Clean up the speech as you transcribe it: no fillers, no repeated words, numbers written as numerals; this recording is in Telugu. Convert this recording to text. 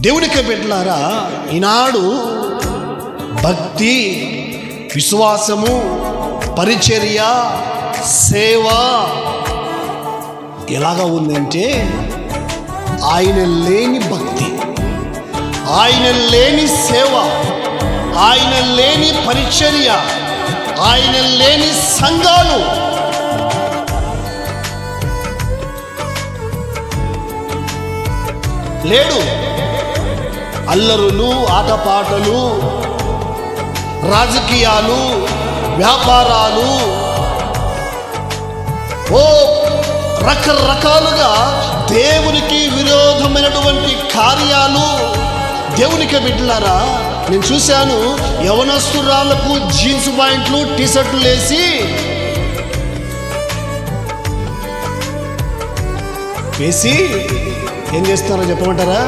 దేవునికి బిడ్డలారా, ఈనాడు భక్తి, విశ్వాసము, పరిచర్య, సేవ ఎలాగా ఉందంటే, ఆయన లేని భక్తి, ఆయన లేని సేవ, ఆయన లేని పరిచర్య, ఆయన లేని సంఘాలు లేడు. అల్లరులు, ఆటపాటలు, రాజకీయాలు, వ్యాపారాలు, రకరకాలుగా దేవునికి విరోధమైనటువంటి కార్యాలు. దేవునికి బిడ్డలారా, నేను చూశాను యవనస్తురాళ్లకు జీన్స్ ప్యాంట్లు, టీషర్ట్లు వేసి ఏం చేస్తారో చెప్పమంటారా?